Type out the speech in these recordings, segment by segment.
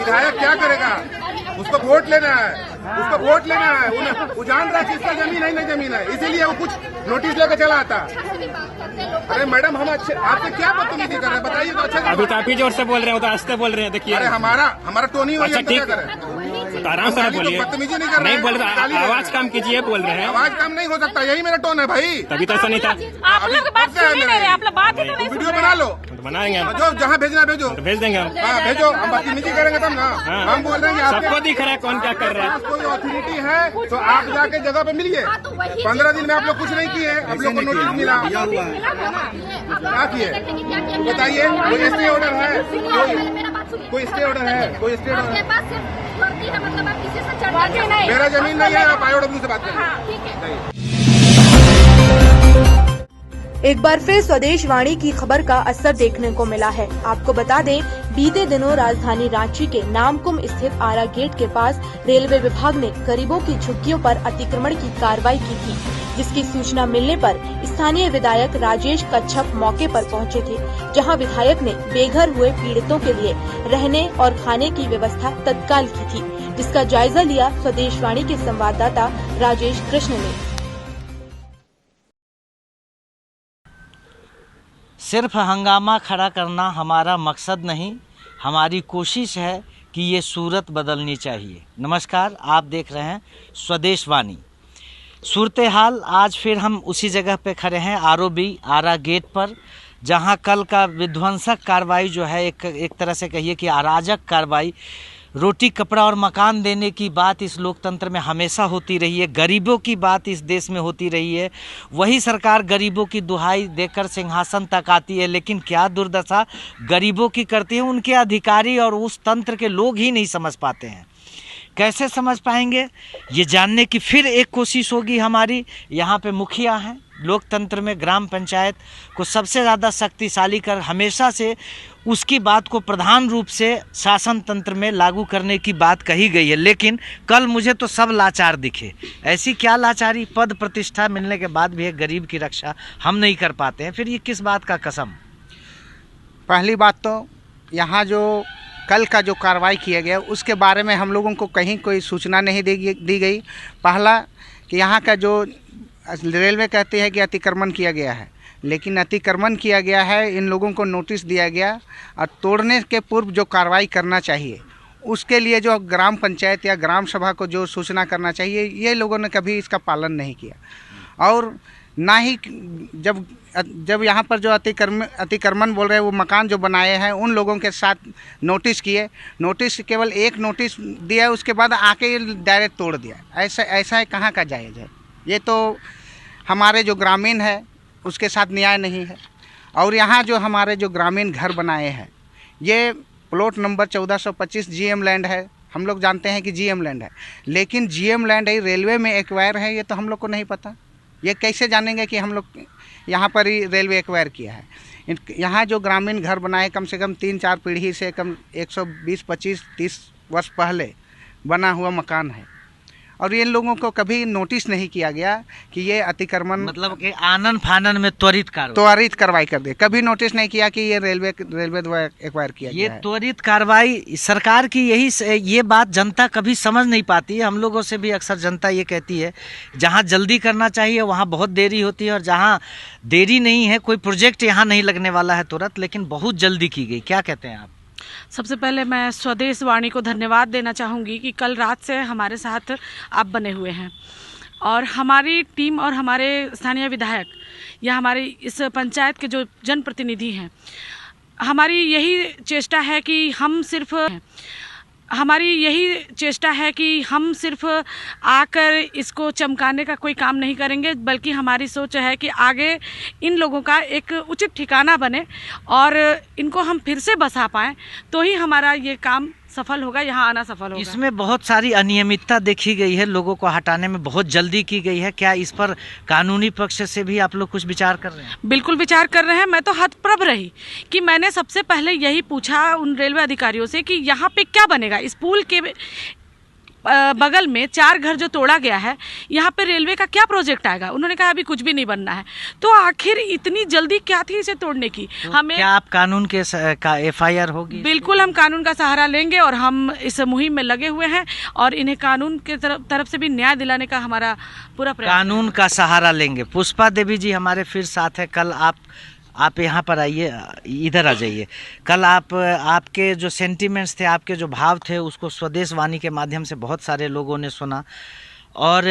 विधायक क्या करेगा? उसको वोट लेना है, उसको वोट लेना है। वो जान रहा है कि इसका जमीन है नहीं जमीन है, इसीलिए वो कुछ नोटिस लेकर चला आता। अरे मैडम, हम अच्छे आपसे क्या बदतमीजी कर रहे हैं बताइए तो अच्छे से। अभी काफी जोर से बोल रहे हैं, तो आस्ते बोल रहे हैं, देखिए। अरे हमारा टोन ही वही है, क्या करें? तो आराम से बोलिए, बदतमीजी नहीं कर रहे, नहीं बोल रहे, आवाज कम कीजिए, बोल रहे हैं। आवाज कम नहीं हो सकता, यही मेरा टोन है भाई। तभी तो ऐसा नहीं था। आप लोग बात सुन ही नहीं रहे, आप लोग बात ही तो नहीं। वीडियो बना लो, बनाएंगे हम, जो जहाँ भेजना भेजो, तो भेज देंगे हम। हाँ भेजो, हम बदतमीजी करेंगे तब ना। हम बोल रहे हैं सबको दिख रहा है कौन क्या कर रहा है। कोई अथॉरिटी है तो आप जाके जगह पे मिलिए। 15 दिन में आप लोग कुछ नहीं किए, आप लोग को नोटिस मिला, क्या किए बताइए? कोई स्टे ऑर्डर है? कोई स्टे ऑर्डर है? कोई स्टे ऑर्डर है? मेरा जमीन नहीं है, आप IOW से बात करें। एक बार फिर स्वदेश वाणी की खबर का असर देखने को मिला है। आपको बता दें, बीते दिनों राजधानी रांची के नामकुम स्थित आरा गेट के पास रेलवे विभाग ने गरीबों की झुग्गियों पर अतिक्रमण की कार्रवाई की थी, जिसकी सूचना मिलने पर स्थानीय विधायक राजेश कच्छप मौके पर पहुंचे थे, जहां विधायक ने बेघर हुए पीड़ितों के लिए रहने और खाने की व्यवस्था तत्काल की थी, जिसका जायजा लिया स्वदेश वाणी के संवाददाता राजेश कृष्ण ने। सिर्फ हंगामा खड़ा करना हमारा मकसद नहीं, हमारी कोशिश है कि ये सूरत बदलनी चाहिए। नमस्कार, आप देख रहे हैं स्वदेश वाणी। सूरत हाल आज फिर हम उसी जगह पे खड़े हैं, ROB आरा गेट पर, जहां कल का विध्वंसक कार्रवाई जो है, एक तरह से कहिए कि अराजक कार्रवाई, रोटी कपड़ा और मकान देने की बात इस लोकतंत्र में हमेशा होती रही है, गरीबों की बात इस देश में होती रही है। वही सरकार गरीबों की दुहाई देकर सिंहासन तक आती है, लेकिन क्या दुर्दशा गरीबों की करती है, उनके अधिकारी और उस तंत्र के लोग ही नहीं समझ पाते हैं। कैसे समझ पाएंगे, ये जानने की फिर एक कोशिश होगी हमारी। यहाँ पे मुखिया हैं, लोकतंत्र में ग्राम पंचायत को सबसे ज़्यादा शक्तिशाली कर हमेशा से उसकी बात को प्रधान रूप से शासन तंत्र में लागू करने की बात कही गई है, लेकिन कल मुझे तो सब लाचार दिखे। ऐसी क्या लाचारी? पद प्रतिष्ठा मिलने के बाद भी एक गरीब की रक्षा हम नहीं कर पाते हैं, फिर ये किस बात का कसम? पहली बात तो यहाँ जो कल का जो कार्रवाई किया गया उसके बारे में हम लोगों को कहीं कोई सूचना नहीं दी गई। पहला कि यहाँ का जो रेलवे कहती है कि अतिक्रमण किया गया है, लेकिन अतिक्रमण किया गया है, इन लोगों को नोटिस दिया गया और तोड़ने के पूर्व जो कार्रवाई करना चाहिए उसके लिए जो ग्राम पंचायत या ग्राम सभा को जो सूचना करना चाहिए, ये लोगों ने कभी इसका पालन नहीं किया। और ना ही जब यहाँ पर जो अतिक्रमण बोल रहे हैं, वो मकान जो बनाए हैं उन लोगों के साथ नोटिस किए, नोटिस केवल एक नोटिस दिया, उसके बाद आके डायरेक्ट तोड़ दिया। ऐसा है, कहाँ का जायज़ है? ये तो हमारे जो ग्रामीण है उसके साथ न्याय नहीं है। और यहाँ जो हमारे जो ग्रामीण घर बनाए हैं, ये प्लॉट नंबर 1425 GM लैंड है। हम लोग जानते हैं कि GM लैंड है, लेकिन GM लैंड है रेलवे में एक्वायर है, ये तो हम लोग को नहीं पता। ये कैसे जानेंगे कि हम लोग यहाँ पर ही रेलवे एक्वायर किया है? यहाँ जो ग्रामीण घर बनाए, कम से कम 3-4 पीढ़ी से कम 120, 25, 30 वर्ष पहले बना हुआ मकान है, और इन लोगों को कभी नोटिस नहीं किया गया कि ये अतिक्रमण, मतलब कि आनन फानन में त्वरित कार्रवाई कर दे। कभी नोटिस नहीं किया कि ये रेलवे द्वारा एक्वायर किया गया है। ये त्वरित कार्रवाई सरकार की ये बात जनता कभी समझ नहीं पाती है। हम लोगों से भी अक्सर जनता ये कहती है, जहाँ जल्दी करना चाहिए वहाँ बहुत देरी होती है, और जहाँ देरी नहीं है, कोई प्रोजेक्ट यहाँ नहीं लगने वाला है तुरंत, लेकिन बहुत जल्दी की गई। क्या कहते हैं आप? सबसे पहले मैं स्वदेश वाणी को धन्यवाद देना चाहूँगी कि कल रात से हमारे साथ आप बने हुए हैं, और हमारी टीम और हमारे स्थानीय विधायक या हमारे इस पंचायत के जो जनप्रतिनिधि हैं, हमारी यही चेष्टा है कि हम सिर्फ आकर इसको चमकाने का कोई काम नहीं करेंगे, बल्कि हमारी सोच है कि आगे इन लोगों का एक उचित ठिकाना बने और इनको हम फिर से बसा पाएँ, तो ही हमारा ये काम सफल होगा, यहाँ आना सफल होगा। इसमें बहुत सारी अनियमितता देखी गई है, लोगों को हटाने में बहुत जल्दी की गई है। क्या इस पर कानूनी पक्ष से भी आप लोग कुछ विचार कर रहे हैं? बिल्कुल विचार कर रहे हैं। मैं तो हतप्रभ रही कि मैंने सबसे पहले यही पूछा उन रेलवे अधिकारियों से कि यहाँ पे क्या बनेगा, इस पुल के बगल में 4 घर जो तोड़ा गया है, यहाँ पे रेलवे का क्या प्रोजेक्ट आएगा? उन्होंने कहा अभी कुछ भी नहीं बनना है। तो आखिर इतनी जल्दी क्या थी इसे तोड़ने की? तो हमें क्या आप कानून के का FIR होगी? बिल्कुल, हम कानून का सहारा लेंगे और हम इस मुहिम में लगे हुए हैं और इन्हें कानून के तरफ से भी न्याय दिलाने का हमारा पूरा प्रयास। कानून का सहारा लेंगे। पुष्पा देवी जी हमारे फिर साथ है। कल आप यहाँ पर आइए, इधर आ जाइए। कल आपके जो सेंटिमेंट्स थे, आपके जो भाव थे, उसको स्वदेश वाणी के माध्यम से बहुत सारे लोगों ने सुना और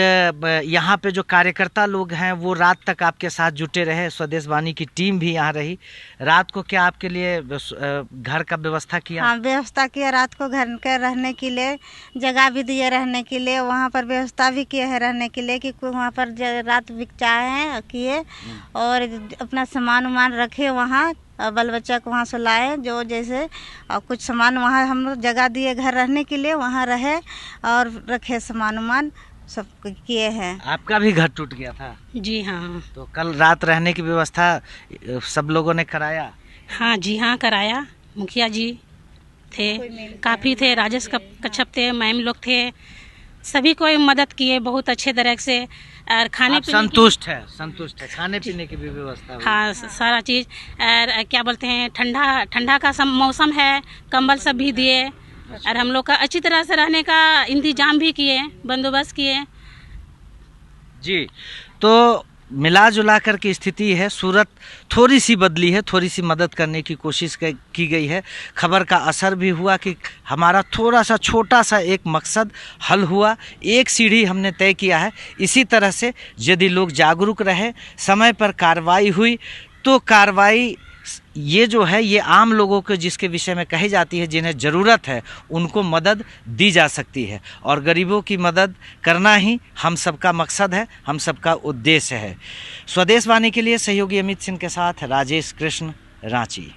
यहाँ पे जो कार्यकर्ता लोग हैं वो रात तक आपके साथ जुटे रहे। स्वदेश वाणी की टीम भी यहाँ रही। रात को क्या आपके लिए घर का व्यवस्था किया? हाँ, व्यवस्था किया। रात को घर के रहने के लिए जगह भी दिए रहने के लिए। वहाँ पर व्यवस्था भी किए है रहने के लिए कि वहाँ पर रात बिचाए हैं किए और अपना सामान वामान रखे वहाँ, बाल बच्चा को वहाँ सुलाए जो जैसे, और कुछ सामान वहाँ हम लोग जगह दिए घर रहने के लिए, वहाँ रहे और रखे सामान वामान सब किए हैं। आपका भी घर टूट गया था? जी हाँ। तो कल रात रहने की व्यवस्था सब लोगों ने कराया? हाँ जी हाँ, कराया। मुखिया जी थे, काफ़ी थे, राजेश कच्छप थे, मैम लोग थे, सभी कोई मदद किए बहुत अच्छे तरह से। और खाने पीने संतुष्ट है खाने पीने की भी व्यवस्था हुई? हाँ, सारा चीज़। और क्या बोलते हैं, ठंडा का मौसम है, कंबल सब भी दिए और हम लोग का अच्छी तरह से रहने का इंतजाम भी किए, बंदोबस्त किए जी। तो मिला जुला कर की स्थिति है। सूरत थोड़ी सी बदली है, थोड़ी सी मदद करने की कोशिश की गई है। खबर का असर भी हुआ कि हमारा थोड़ा सा छोटा सा एक मकसद हल हुआ, एक सीढ़ी हमने तय किया है। इसी तरह से यदि लोग जागरूक रहे, समय पर कार्रवाई हुई, तो कार्रवाई ये जो है ये आम लोगों को जिसके विषय में कही जाती है, जिन्हें ज़रूरत है उनको मदद दी जा सकती है और गरीबों की मदद करना ही हम सबका मकसद है, हम सबका उद्देश्य है। स्वदेश वाणी के लिए सहयोगी अमित सिंह के साथ राजेश कृष्ण, रांची।